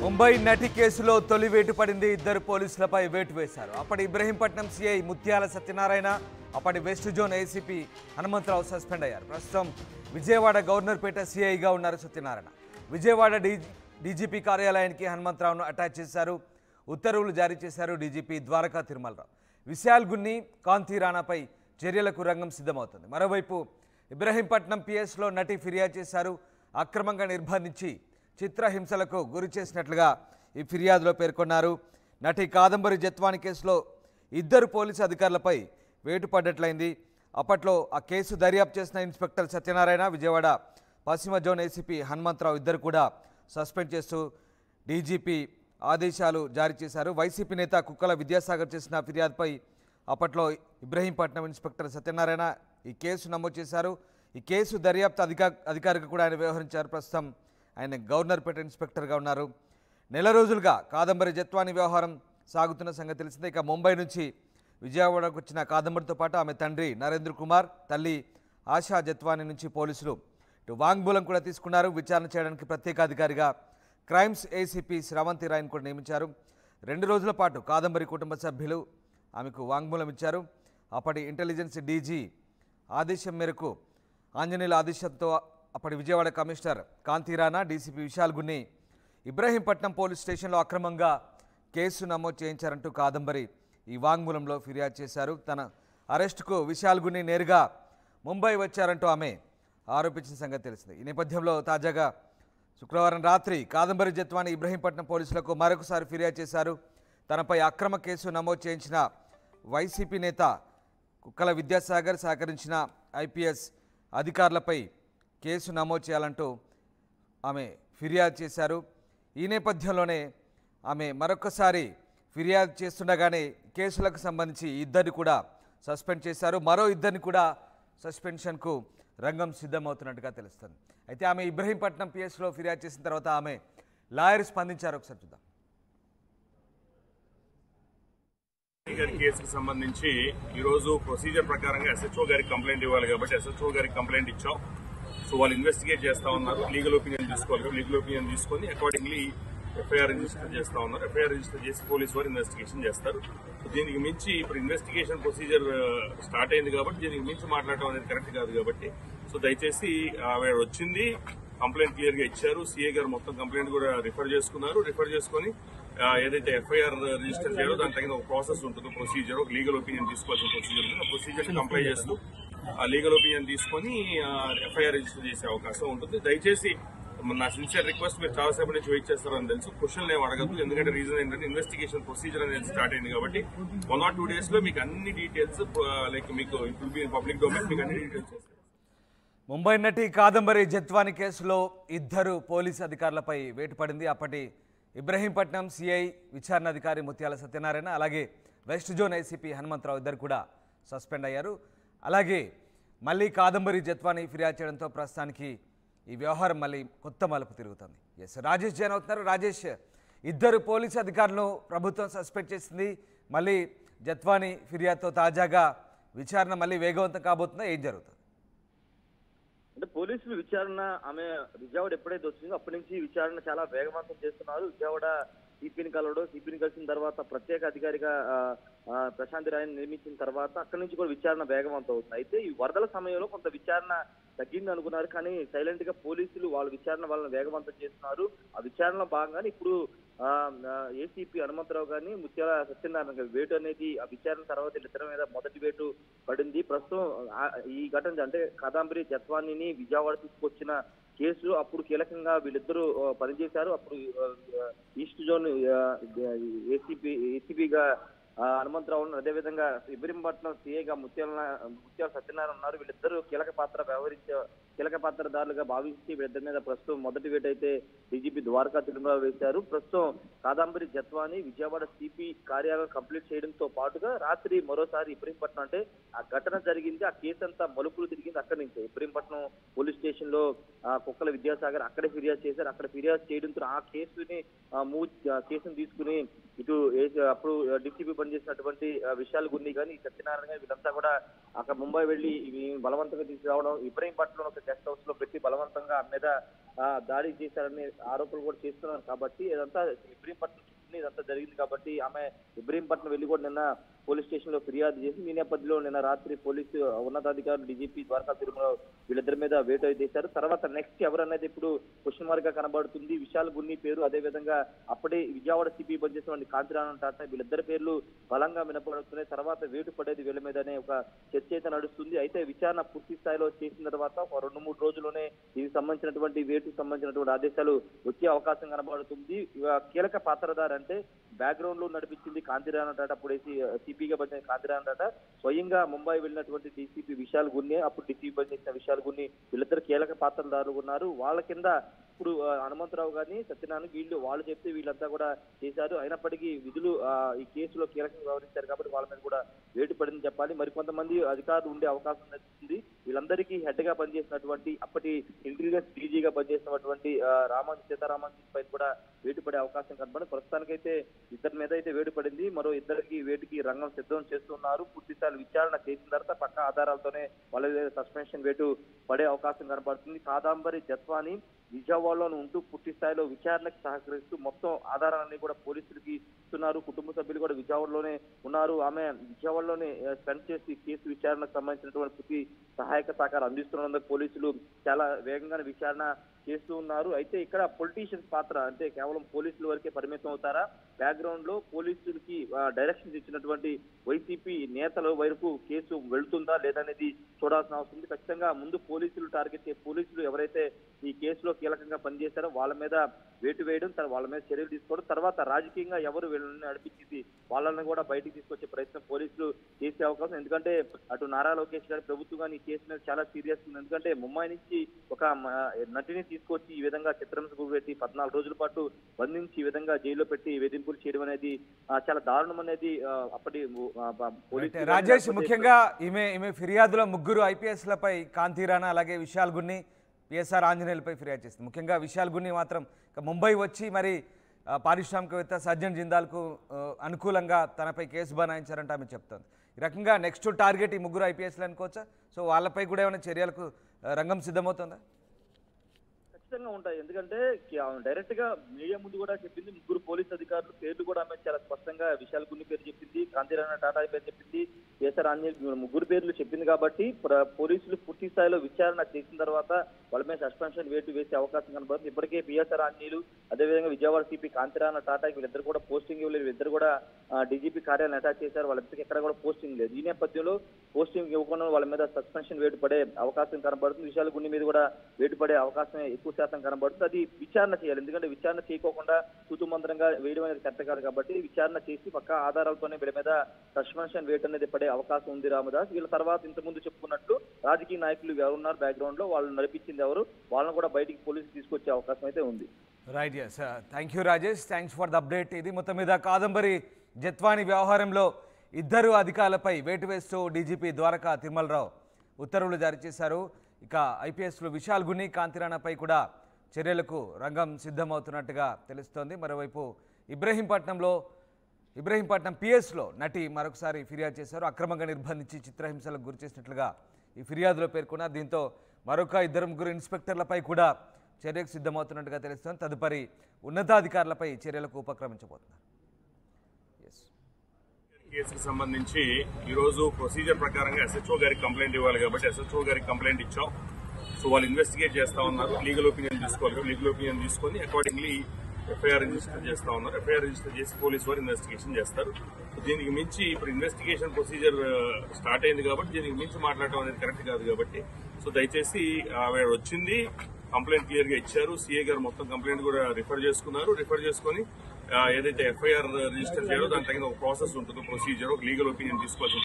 ముంబై నటి కేసులో తొలి వేటు పడింది. ఇద్దరు పోలీసులపై వేటు వేశారు. అప్పటి ఇబ్రహీంపట్నం సిఐ ముత్యాల సత్యనారాయణ, అప్పటి west zone ACP Hanumantharao suspend అయ్యారు. ప్రస్తుతం విజయవాడ గవర్నర్పేట సిఐగా ఉన్నారు సత్యనారాయణ. విజయవాడ డీజీపీ కార్యాలయానికి హనుమంతరావును అటాచ్ చేశారు. ఉత్తర్వులు జారీ చేశారు డీజీపీ ద్వారకా తిరుమలరావు. విశాల్ గున్ని, కాంతి రాణాపై చర్యలకు రంగం సిద్ధమవుతుంది. మరోవైపు ఇబ్రహీంపట్నం పిఎస్లో నటి ఫిర్యాదు చేశారు. అక్రమంగా నిర్బంధించి చిత్రహింసలకు గురి చేసినట్లుగా ఈ ఫిర్యాదులో పేర్కొన్నారు. నటి కాదంబరి జత్వాని కేసులో ఇద్దరు పోలీసు అధికారులపై వేటు పడ్డట్లయింది. అప్పట్లో ఆ కేసు దర్యాప్తు చేసిన ఇన్స్పెక్టర్ సత్యనారాయణ, విజయవాడ పశ్చిమ జోన్ ఏసీపీ హనుమంతరావు ఇద్దరు కూడా సస్పెండ్ చేస్తూ డీజీపీ ఆదేశాలు జారీ చేశారు. వైసీపీ నేత కుక్కల విద్యాసాగర్ చేసిన ఫిర్యాదుపై అప్పట్లో ఇబ్రహీంపట్నం ఇన్స్పెక్టర్ సత్యనారాయణ ఈ కేసు నమోదు చేశారు. ఈ కేసు దర్యాప్తు అధికారిగా కూడా ఆయన వ్యవహరించారు. ప్రస్తుతం ఆయన గవర్నర్పేట ఇన్స్పెక్టర్గా ఉన్నారు. నెల రోజులుగా కాదంబరి జత్వాని వ్యవహారం సాగుతున్న సంగతి తెలిసిందే. ఇక ముంబై నుంచి విజయవాడకు వచ్చిన కాదంబరితో పాటు ఆమె తండ్రి నరేంద్ర కుమార్, తల్లి ఆశా జత్వాని నుంచి పోలీసులు ఇటు వాంగ్మూలం కూడా తీసుకున్నారు. విచారణ చేయడానికి ప్రత్యేక అధికారిగా క్రైమ్స్ ఏసీపీ శ్రవంతి రాయ్ను కూడా నియమించారు. 2 రోజుల పాటు కాదంబరి కుటుంబ సభ్యులు ఆమెకు వాంగ్మూలం ఇచ్చారు. అప్పటి ఇంటెలిజెన్స్ డీజీ ఆదేశం మేరకు ఆంజనేయుల ఆదేశంతో అప్పటి విజయవాడ కమిషనర్ కాంతి రాణా, డీసీపీ విశాల్ గున్ని ఇబ్రహీంపట్నం పోలీస్ స్టేషన్లో అక్రమంగా కేసు నమోదు చేయించారంటూ కాదంబరి ఈ వాంగ్మూలంలో ఫిర్యాదు చేశారు. తన అరెస్టుకు విశాల్ గున్ని నేరుగా ముంబై వచ్చారంటూ ఆమె ఆరోపించిన సంగతి తెలిసింది. ఈ నేపథ్యంలో తాజాగా శుక్రవారం రాత్రి కాదంబరి జత్వాని ఇబ్రహీంపట్నం పోలీసులకు మరొకసారి ఫిర్యాదు చేశారు. తనపై అక్రమ కేసు నమోదు చేయించిన వైసీపీ నేత కుక్కల విద్యాసాగర్ సహకరించిన ఐపీఎస్ అధికారులపై కేసు నమోదు చేయాలంటూ ఆమె ఫిర్యాదు చేశారు. ఈ నేపథ్యంలోనే ఆమె మరొకసారి ఫిర్యాదు చేస్తుండగానే కేసులకు సంబంధించి ఇద్దరిని కూడా సస్పెండ్ చేశారు. మరో ఇద్దరిని కూడా సస్పెన్షన్కు రంగం సిద్ధమవుతున్నట్టుగా తెలుస్తుంది. అయితే ఆమె ఇబ్రహీంపట్నం పిఎస్లో ఫిర్యాదు చేసిన తర్వాత ఆమె లాయర్ స్పందించారు. ఒకసారి చూద్దాం. కేసుకు సంబంధించి ఈరోజు ప్రొసీజర్ ప్రకారంగా ఎస్హెచ్ఓ గారికి కంప్లైంట్ ఇవ్వాలి కాబట్టి ఎస్హెచ్ఓ గారికి కంప్లైంట్ ఇచ్చాం. సో వాళ్ళు ఇన్వెస్టిగేట్ చేస్తా ఉన్నారు. లీగల్ ఒపీనియన్ తీసుకోవాలి. లీగల్ ఒపీనియన్ తీసుకొని అకార్డింగ్లీ ఎఫ్ఐఆర్ రిజిస్టర్ చేస్తా ఉన్నారు. ఎఫ్ఐఆర్ రిజిస్టర్ చేసి పోలీసు వారు ఇన్వెస్టిగేషన్ చేస్తారు. దీనికి మించి ఇప్పుడు ఇన్వెస్టిగేషన్ ప్రొసీజర్ స్టార్ట్ అయింది కాబట్టి దీనికి మించి మాట్లాడటం అనేది కరెక్ట్ కాదు కాబట్టి సో దయచేసి ఆవిడ వచ్చింది, కంప్లైంట్ క్లియర్ గా ఇచ్చారు. సీఏ గారు మొత్తం కంప్లైంట్ కూడా రిఫర్ చేసుకున్నారు. రిఫర్ చేసుకుని ఏదైతే ఎఫ్ఐఆర్ రిజిస్టర్ చేయాలో దాని తగిన ఒక ప్రాసెస్ ఉంటుంది, ప్రొసీజర్, ఒక లీగల్ ఒపీనియన్ తీసుకోవాల్సిన ప్రొసీజర్ ఉంటుంది. ఆ ప్రొసీజర్ కంప్లై చేస్తూ ఆ లీగల్ ఒపీనియన్ తీసుకొని ఎఫ్ఐఆర్ రిజిస్టర్ చేసే అవకాశం ఉంటుంది. దయచేసి నా సిన్సియర్ రిక్వెస్ట్, మీరు చాలాసేపు నుంచి వెయిట్ చేస్తారని తెలుసు, క్వశ్చన్ ఏం అడగద్దు. ఎందుకంటే రీజన్ ఏంటంటే ఇన్వెస్టిగేషన్ ప్రొసీజర్ అనేది స్టార్ట్ అయింది కాబట్టి 1 or 2 days లో మీకు అన్ని డీటెయిల్స్ లైక్ మీకు it will be public domain, మీకు అన్ని డీటెయిల్స్ వస్తాయి. ముంబై నటి కాదంబరి జత్వాని కేసులో ఇద్దరు పోలీసు అధికారులపై వేటు పడింది. అప్పటి ఇబ్రహీంపట్నం సిఐ విచారణాధికారి ముత్యాల సత్యనారాయణ, అలాగే వెస్ట్ జోన్ ఏసీపీ హనుమంతరావు ఇద్దరు కూడా సస్పెండ్ అయ్యారు. అలాగే మళ్ళీ కాదంబరి జత్వాని ఫిర్యాదు చేయడంతో ప్రస్తుతానికి ఈ వ్యవహారం మళ్ళీ కొత్త మలుపు తిరుగుతుంది. ఎస్, రాజేష్ జాయిన్ అవుతున్నారు. రాజేష్, ఇద్దరు పోలీసు అధికారులను ప్రభుత్వం సస్పెండ్ చేసింది. మళ్ళీ జత్వాని ఫిర్యాదుతో తాజాగా విచారణ మళ్ళీ వేగవంతం కాబోతుందా? ఏం జరుగుతుంది? అంటే పోలీసులు విచారణ, ఆమె విజయవాడ ఎప్పుడైతే వచ్చిందో అప్పటి నుంచి విచారణ చాలా వేగవంతం చేస్తున్నారు. విజయవాడ సిపిని కలిసిన తర్వాత ప్రత్యేక అధికారిగా ప్రశాంతి రాయ్ని నియమించిన తర్వాత అక్కడి నుంచి కూడా విచారణ వేగవంతం అవుతుంది. అయితే ఈ వరదల సమయంలో కొంత విచారణ తగ్గింది అనుకున్నారు, కానీ సైలెంట్ గా పోలీసులు వాళ్ళ విచారణ వాళ్ళని వేగవంతం చేస్తున్నారు. ఆ విచారణలో భాగంగానే ఇప్పుడు ఏసీపీ హనుమంతరావు గారిని ముత్యాల సత్యనారాయణ గారి వేటు అనేది ఆ విచారణ తర్వాత ఇద్దరి మీద మొదటి వేటు పడింది. ప్రస్తుతం ఈ ఘటన అంటే కాదంబరి జత్వానిని విజయవాడ తీసుకొచ్చిన కేసులో అప్పుడు కీలకంగా వీళ్ళిద్దరూ పనిచేశారు. అప్పుడు ఈస్ట్ జోన్ ఏసీపీగా హనుమంతరావు ఉన్నారు. అదేవిధంగా ఇబ్రహీంపట్నం సీఏగా ముత్యాల సత్యనారాయణ ఉన్నారు. వీళ్ళిద్దరూ కీలక పాత్రదారులుగా భావించి వీళ్ళిద్దరి మీద ప్రస్తుతం మొదటి వేటు అయితే డీజీపీ ద్వారకా తిరుమల వేశారు. ప్రస్తుతం కాదంబరి జత్వాని విజయవాడ సిపి కార్యాలయం కంప్లీట్ చేయడంతో పాటుగా రాత్రి మరోసారి ఇబ్రహీంపట్నం, అంటే ఆ ఘటన జరిగింది, ఆ కేసు అంతా మలుపులు తిరిగింది అక్కడి నుంచి. ఇబ్రహీంపట్నం పోలీస్ స్టేషన్ లో కుక్కల విద్యాసాగర్ అక్కడే ఫిర్యాదు చేశారు. అక్కడ ఫిర్యాదు చేయడంతో ఆ కేసుని తీసుకుని ఇటు అప్పుడు డీసీపీ పనిచేసినటువంటి విశాల్ గున్ని కానీ సత్యనారాయణ కానీ వీళ్ళంతా కూడా అక్కడ ముంబై వెళ్లి బలవంతంగా తీసుకురావడం, ఇబ్రహీంపట్నంలో ఒక గెస్ట్ హౌస్ లో పెట్టి బలవంతంగా మీద దాడి చేశారని ఆరోపణలు కూడా చేస్తున్నారు. కాబట్టి ఇదంతా ఇబ్రహీంపట్నం ఇదంతా జరిగింది. కాబట్టి ఆమె ఇబ్రహీంపట్నం వెళ్లి కూడా నిన్న పోలీస్ స్టేషన్ లో ఫిర్యాదు చేసింది. ఈ నేపథ్యంలో నిన్న రాత్రి పోలీసు ఉన్నతాధికారులు డీజీపీ ద్వారకా తిరుమల వీళ్ళిద్దరి మీద వేటు చేశారు. తర్వాత నెక్స్ట్ ఎవరనేది ఇప్పుడు క్వశ్చన్ మార్క్ గా కనబడుతుంది. విశాల్ గున్ని పేరు, అదేవిధంగా అప్పుడే విజయవాడ సిపి పనిచేస్తున్న కాంతిరాణ టాటా వీళ్ళిద్దరి పేర్లు బలంగా వినపడుతున్నాయి. తర్వాత వేటు పడేది వీళ్ళ మీదనే ఒక చర్చ అయితే నడుస్తుంది. అయితే విచారణ పూర్తి స్థాయిలో చేసిన తర్వాత ఒక 2-3 రోజుల్లోనే దీనికి సంబంధించినటువంటి వేటుకు సంబంధించినటువంటి ఆదేశాలు వచ్చే అవకాశం కనబడుతుంది. కీలక పాత్రధారి అంటే బ్యాక్గ్రౌండ్ లో నడిపించింది కాంతిరాణ టాటా, అప్పుడు సిపిగా పనిచేసిన కాంతిరాణ టాటా స్వయంగా ముంబై వెళ్ళినటువంటి డీసీపీ విశాల్ గున్ని, అప్పుడు డీసీపీ పనిచేసిన విశాల్ గున్ని వీళ్ళిద్దరు కీలక పాత్రధారులు ఉన్నారు. వాళ్ళ కింద ఇప్పుడు హనుమంతరావు గారిని సత్యనారాయణ వాళ్ళు చెప్తే వీళ్ళంతా కూడా చేశారు. అయినప్పటికీ విధులు ఈ కేసులో కీలకంగా వ్యవహరించారు కాబట్టి వాళ్ళ మీద కూడా వేటు పడిందని చెప్పాలి. మరికొంతమంది అధికారులు ఉండే అవకాశం ఉంది. వీళ్ళందరికీ హెడ్ గా పనిచేసినటువంటి అప్పటి ఇంటెలిజెన్స్ డీజీగా పనిచేసినటువంటి సీతారామన్ పైన కూడా వేటు పడే అవకాశం కనబడి ప్రస్తుతానికైతే ఇద్దరి మీద అయితే వేటు పడింది. మరో ఇద్దరికి వేటుకి రంగం సిద్ధం చేస్తున్నారు. పూర్తి స్థాయి విచారణ చేసిన తర్వాత పక్కా ఆధారాలతోనే వాళ్ళ సస్పెన్షన్ వేటు పడే అవకాశం కనబడుతుంది. కాదంబరి జత్వాని విజయవాడలోనే ఉంటూ పూర్తి స్థాయిలో విచారణకు సహకరిస్తూ మొత్తం ఆధారాలన్నీ కూడా పోలీసులకి ఇస్తున్నారు. కుటుంబ సభ్యులు కూడా విజయవాడలోనే ఉన్నారు. ఆమె విజయవాడలోనే స్పెండ్ చేసి కేసు విచారణకు సంబంధించినటువంటి పూర్తి సహాయక సహకారం అందిస్తున్నందుకు పోలీసులు చాలా వేగంగానే విచారణ చేస్తూ ఉన్నారు. అయితే ఇక్కడ పొలిటీషియన్స్ పాత్ర అంటే కేవలం పోలీసుల వరకే పరిమితం అవుతారా, బ్యాక్గ్రౌండ్ లో పోలీసులకి డైరెక్షన్స్ ఇచ్చినటువంటి వైసీపీ నేతల వరకు కేసు వెళ్తుందా లేదనేది చూడాల్సిన అవసరం ఉంది. ఖచ్చితంగా ముందు పోలీసులు టార్గెట్ పోలీసులు ఎవరైతే ఈ కేసులో కీలకంగా పనిచేశారో వాళ్ళ మీద వేటు వేయడం, వాళ్ళ మీద చర్యలు తీసుకోవడం, తర్వాత రాజకీయంగా ఎవరు వీళ్ళని నడిపించింది వాళ్ళని కూడా బయటికి తీసుకొచ్చే ప్రయత్నం పోలీసులు చేసే అవకాశం. ఎందుకంటే అటు నారా లోకేష్ గారి ప్రభుత్వం కానీ ఈ కేసు మీద చాలా సీరియస్ ఉంది. ఎందుకంటే ముంబై నుంచి ఒక నటిని తీసుకొచ్చి ఈ విధంగా చిత్రహింసకు పెట్టి 14 రోజుల పాటు బంధించి ఈ విధంగా జైల్లో పెట్టి వేధింపులు చేయడం అనేది చాలా దారుణం అనేది అప్పటి పోలీసు. రాజేష్, ముఖ్యంగా ఈమె ఫిర్యాదులో 3 ఐపీఎస్లపై కాంతిరాణా అలాగే విశాల్ గున్ని, పిఎస్ఆర్ ఆంజనేయులపై ఫిర్యాదు చేసింది. ముఖ్యంగా విశాల్ గున్ని మాత్రం ముంబై వచ్చి మరి పారిశ్రామికవేత్త సజ్జన్ జిందాల్కు అనుకూలంగా తనపై కేసు బనాయించారంటే ఆమె చెప్తోంది. ఈ రకంగా నెక్స్ట్ టార్గెట్ ఈ 3 ఐపీఎస్లు అనుకోవచ్చా? సో వాళ్ళపై కూడా ఏమైనా చర్యలకు రంగం సిద్ధమవుతుందా? ఖచ్చితంగా ఉంటాయి. ఎందుకంటే డైరెక్ట్ గా మీడియా ముందు కూడా చెప్పింది. 3 పోలీస్ అధికారులు పేర్లు కూడా ఆమె చాలా స్పష్టంగా విశాల్ గున్ని పేరు చెప్పింది, కాంతిరాణ టాటా పేరు చెప్పింది, కేసర్ ఆంజనేయులు 3 పేర్లు చెప్పింది. కాబట్టి పోలీసులు పూర్తి స్థాయిలో విచారణ చేసిన తర్వాత వాళ్ళ మీద సస్పెన్షన్ వేటు వేసే అవకాశం కనబడుతుంది. ఇప్పటికే పిఎస్ఆర్ ఆంజనేయులు అదేవిధంగా విజయవాడ సిపి కాంతిరాణ టాటా వీళ్ళిద్దరు కూడా పోస్టింగ్ ఇవ్వలేదు. వీళ్ళిద్దరు కూడా డీజీపీ కార్యాలయం అటాచ్ చేశారు. వాళ్ళిద్దరికి ఎక్కడ కూడా పోస్టింగ్ లేదు. ఈ నేపథ్యంలో పోస్టింగ్ ఇవ్వకుండా వాళ్ళ మీద సస్పెన్షన్ వేటు పడే అవకాశం కనబడుతుంది. విశాల్ గున్ని మీద కూడా వేటు పడే అవకాశం ఎక్కువ శాతం కనబడుతుంది. అది విచారణ చేయాలి. ఎందుకంటే విచారణ చేయకోకుండా తూతుమంత్రంగా వేయడం అనేది కరెక్ట్ కాదు. కాబట్టి విచారణ చేసి పక్కా ఆధారాలతోనే వీళ్ళ మీద సస్పెన్షన్ వేటు అనేది పడే అవకాశం ఉంది. రామదాస్ వీళ్ళ తర్వాత ఇంతకుముందు చెప్పుకున్నట్లు రాజకీయ నాయకులు ఎవరున్నారు బ్యాక్గ్రౌండ్ లో, వాళ్ళు నడిపించింది ఎవరు, వాళ్ళని కూడా బయటికి పోలీసులు తీసుకొచ్చే అవకాశం అయితే ఉంది. Right, yes, thank you Rajesh, thanks for the update. ఇది మొత్తం మీద కాదంబరి జత్వాని వ్యవహారంలో 2 అధికారులపై వేటు వేస్తూ డీజీపీ ద్వారకా తిరుమలరావు ఉత్తర్వులు జారీ చేశారు. ఇక ఐపీఎస్లు విశాల్ గున్ని, కాంతిరాణాపై కూడా చర్యలకు రంగం సిద్ధమవుతున్నట్టుగా తెలుస్తోంది. మరోవైపు ఇబ్రహీంపట్నం పిఎస్లో నటి మరొకసారి ఫిర్యాదు చేశారు. అక్రమంగా నిర్బంధించి చిత్రహింసలకు గురి చేసినట్లుగా ఈ ఫిర్యాదులో పేర్కొన్నారు. దీంతో మరొక 2-3 ఇన్స్పెక్టర్లపై కూడా చర్యకు సిద్ధమవుతున్నట్టుగా తెలుస్తోంది. తదుపరి ఉన్నతాధికారులపై చర్యలకు ఉపక్రమించబోతున్నారు. కేసుకు సంబంధించి ఈరోజు ప్రొసీజర్ ప్రకారంగా ఎస్హెచ్ఓ గారికి కంప్లైంట్ ఇవ్వాలి కాబట్టి ఎస్హెచ్ఓ గారికి కంప్లైంట్ ఇచ్చాం. సో వాళ్ళు ఇన్వెస్టిగేట్ చేస్తా ఉన్నారు. లీగల్ ఒపీనియన్ తీసుకోవాలి. లీగల్ ఒపీనియన్ తీసుకొని అకార్డింగ్లీ ఎఫ్ఐఆర్ రిజిస్టర్ చేస్తా ఉన్నారు. ఎఫ్ఐఆర్ రిజిస్టర్ చేసి పోలీసు వారు ఇన్వెస్టిగేషన్ చేస్తారు. దీనికి మించి ఇప్పుడు ఇన్వెస్టిగేషన్ ప్రొసీజర్ స్టార్ట్ అయింది కాబట్టి దీనికి మించి మాట్లాడటం అనేది కరెక్ట్ కాదు. కాబట్టి సో దయచేసి ఆవిడ వచ్చింది, కంప్లైంట్ క్లియర్ గా ఇచ్చారు. సీఏ గారు మొత్తం కంప్లైంట్ కూడా రిఫర్ చేసుకున్నారు. రిఫర్ చేసుకుని ఏదైతే ఎఫ్ఐఆర్ రిజిస్టర్ చేయాలో దాని తగిన ఒక ప్రాసెస్ ఉంటుంది, ప్రొసీజర్, ఒక లీగల్ ఒపీనియన్ తీసుకోవాల్సి